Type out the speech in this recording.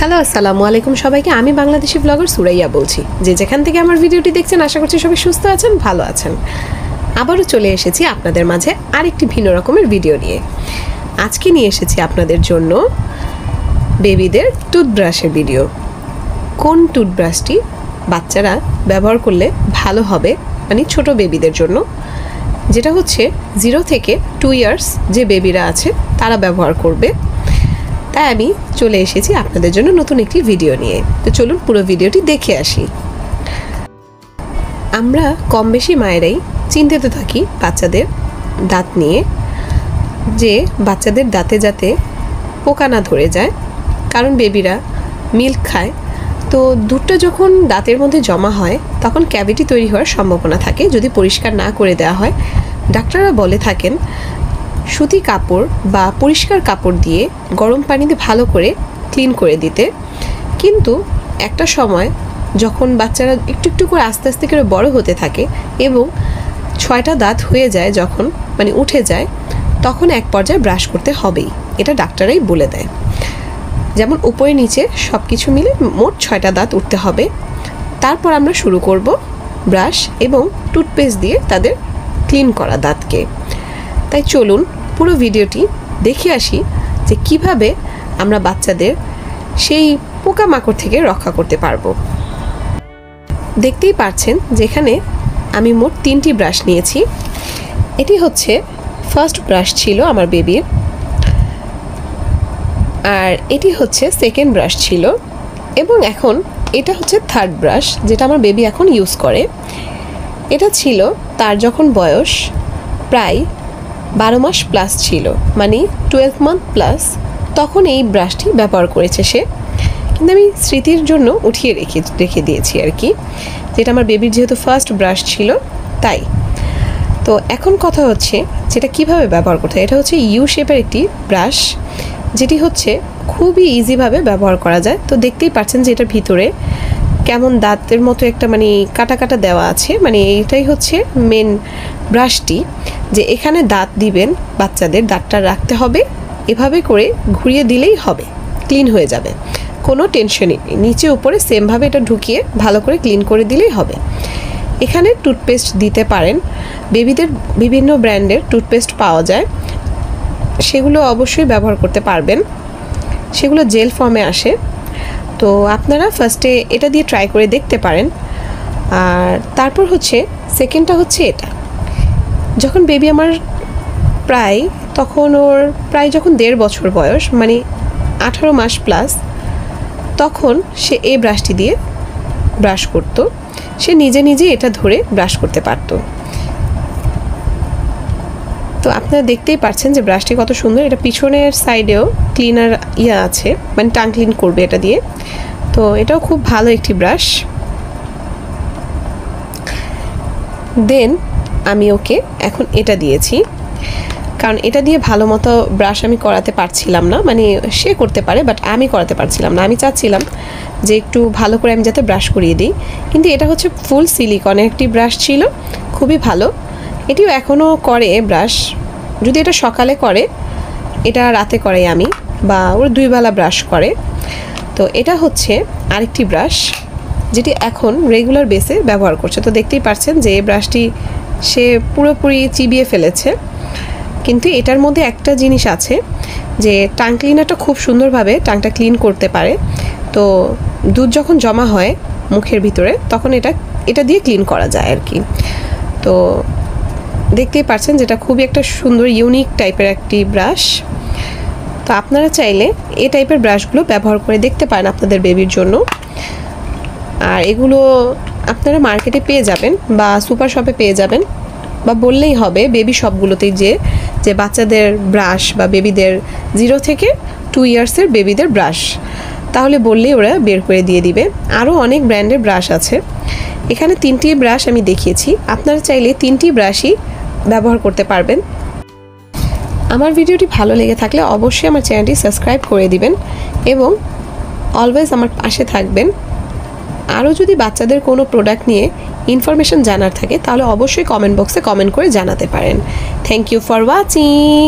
Hello আসসালামু আলাইকুম সবাইকে। আমি বাংলাদেশি ব্লগার সুরাইয়া বলছি। যে যেখান থেকে আমার ভিডিওটি দেখছেন আশা করছি সবাই সুস্থ আছেন, ভালো আছেন। আবারও চলে এসেছি আপনাদের মাঝে আরেকটি ভিন্ন রকমের ভিডিও নিয়ে। আজকে নিয়ে এসেছি আপনাদের জন্য বেবিদের টুথব্রাশের ভিডিও। কোন টুথব্রাশটি বাচ্চারা ব্যবহার করলে ভালো হবে, মানে ছোট বেবিদের জন্য, যেটা হচ্ছে 0 থেকে 2 ইয়ার্স যে বেবিরা আছে তারা ব্যবহার করবে। তাই আমি চলে এসেছি আপনাদের জন্য নতুন একটি ভিডিও নিয়ে। তো চলুন পুরো ভিডিওটি দেখে আসি। আমরা কম বেশি মায়েরাই চিন্তিত থাকি বাচ্চাদের দাঁত নিয়ে, যে বাচ্চাদের দাঁতে যাতে পোকা না ধরে যায়, কারণ বেবিরা মিল্ক খায়। তো দুধটা যখন দাঁতের মধ্যে জমা হয় তখন ক্যাভিটি তৈরি হওয়ার সম্ভাবনা থাকে যদি পরিষ্কার না করে দেওয়া হয়। ডাক্তাররা বলে থাকেন সুতি কাপড় বা পরিষ্কার কাপড় দিয়ে গরম পানিতে ভালো করে ক্লিন করে দিতে। কিন্তু একটা সময় যখন বাচ্চারা একটু একটু করে আস্তে আস্তে করে বড় হতে থাকে এবং 6টা দাঁত হয়ে যায়, যখন মানে উঠে যায়, তখন এক পর্যায়ে ব্রাশ করতে হবেই, এটা ডাক্তাররাই বলে দেয়। যেমন উপরে নিচে সব কিছু মিলে মোট 6টা দাঁত উঠতে হবে। তারপর আমরা শুরু করব ব্রাশ এবং টুথপেস্ট দিয়ে তাদের ক্লিন করা দাঁতকে। তাই চলুন পুরো ভিডিওটি দেখে আসি যে কিভাবে আমরা বাচ্চাদের সেই পোকামাকড় থেকে রক্ষা করতে পারবো। দেখতেই পাচ্ছেন যেখানে আমি মোট 3টি ব্রাশ নিয়েছি। এটি হচ্ছে ফার্স্ট ব্রাশ ছিল আমার বেবির, আর এটি হচ্ছে সেকেন্ড ব্রাশ ছিল, এবং এখন এটা হচ্ছে থার্ড ব্রাশ যেটা আমার বেবি এখন ইউজ করে। এটা ছিল তার যখন বয়স প্রায় 12 মাস প্লাস ছিল, মানে 12 মান্থ প্লাস, তখন এই ব্রাশটি ব্যবহার করেছে সে। কিন্তু আমি স্মৃতির জন্য উঠিয়ে রেখে দিয়েছি আর কি, যেটা আমার বেবির যেহেতু ফার্স্ট ব্রাশ ছিল তাই। তো এখন কথা হচ্ছে যেটা কিভাবে ব্যবহার করতে হয়। এটা হচ্ছে ইউ শেপের একটি ব্রাশ, যেটি হচ্ছে খুবই ইজিভাবে ব্যবহার করা যায়। তো দেখতেই পাচ্ছেন যে এটার ভিতরে কেমন দাঁতের মতো একটা মানে কাটা কাটা দেওয়া আছে, মানে এইটাই হচ্ছে মেন ব্রাশটি, যে এখানে দাঁত দিবেন, বাচ্চাদের দাঁতটা রাখতে হবে, এভাবে করে ঘুরিয়ে দিলেই হবে, ক্লিন হয়ে যাবে, কোনো টেনশনই নেই। নিচে উপরে সেমভাবে এটা ঢুকিয়ে ভালো করে ক্লিন করে দিলেই হবে। এখানে টুথপেস্ট দিতে পারেন, বেবিদের বিভিন্ন ব্র্যান্ডের টুথপেস্ট পাওয়া যায়, সেগুলো অবশ্যই ব্যবহার করতে পারবেন। সেগুলো জেল ফর্মে আসে। তো আপনারা ফার্স্টে এটা দিয়ে ট্রাই করে দেখতে পারেন। আর তারপর হচ্ছে সেকেন্ডটা হচ্ছে এটা, যখন বেবি আমার তখন ওর প্রায় যখন 1.5 বছর বয়স, মানে 18 মাস প্লাস, তখন সে এই ব্রাশটি দিয়ে ব্রাশ করত। সে নিজে নিজে এটা ধরে ব্রাশ করতে পারত। তো আপনারা দেখতেই পাচ্ছেন যে ব্রাশটি কত সুন্দর। এটা পিছনের সাইডেও ক্লিনার আছে, মানে টাং ক্লিন করবে এটা দিয়ে। তো এটাও খুব ভালো একটি ব্রাশ। দেন আমি ওকে এখন এটা দিয়েছি, কারণ এটা দিয়ে ভালো মতো ব্রাশ আমি করাতে পারছিলাম না, মানে সে করতে পারে বাট আমি করাতে পারছিলাম না। আমি চাচ্ছিলাম যে একটু ভালো করে আমি যাতে ব্রাশ করিয়ে দিই, কিন্তু এটা হচ্ছে ফুল সিলিকনের একটি ব্রাশ ছিল, খুবই ভালো। এটিও এখনও করে ব্রাশ, যদি এটা সকালে করে, এটা রাতে করে আমি, বা ওর 2 বেলা ব্রাশ করে। তো এটা হচ্ছে আরেকটি ব্রাশ যেটি এখন রেগুলার বেসে ব্যবহার করছে। তো দেখতেই পাচ্ছেন যে এই ব্রাশটি সে পুরোপুরি চিবিয়ে ফেলেছে, কিন্তু এটার মধ্যে একটা জিনিস আছে যে টাং ক্লিনারটা খুব সুন্দরভাবে টাংটা ক্লিন করতে পারে। তো দুধ যখন জমা হয় মুখের ভিতরে তখন এটা দিয়ে ক্লিন করা যায় আর কি। তো দেখতেই পাচ্ছেন যেটা খুবই একটা সুন্দর ইউনিক টাইপের একটি ব্রাশ। তো আপনারা চাইলে এই টাইপের ব্রাশগুলো ব্যবহার করে দেখতে পারেন আপনাদের বেবির জন্য। আর এগুলো আপনারা মার্কেটে পেয়ে যাবেন বা সুপার শপে পেয়ে যাবেন, বা বললেই হবে বেবি শপগুলোতেই যে বাচ্চাদের ব্রাশ বা বেবিদের 0 থেকে 2 ইয়ার্সের বেবিদের ব্রাশ, তাহলে বললেই ওরা বের করে দিয়ে দিবে। আরও অনেক ব্র্যান্ডের ব্রাশ আছে। এখানে 3টি ব্রাশ আমি দেখিয়েছি, আপনারা চাইলে 3টি ব্রাশই ব্যবহার করতে পারবেন। আমার ভিডিওটি ভালো লেগে থাকলে অবশ্যই আমার চ্যানেলটি সাবস্ক্রাইব করে দিবেন এবং অলওয়েজ আমার পাশে থাকবেন। আরও যদি বাচ্চাদের কোনো প্রোডাক্ট নিয়ে ইনফরমেশন জানার থাকে তাহলে অবশ্যই কমেন্ট বক্সে কমেন্ট করে জানাতে পারেন। Thank you for watching.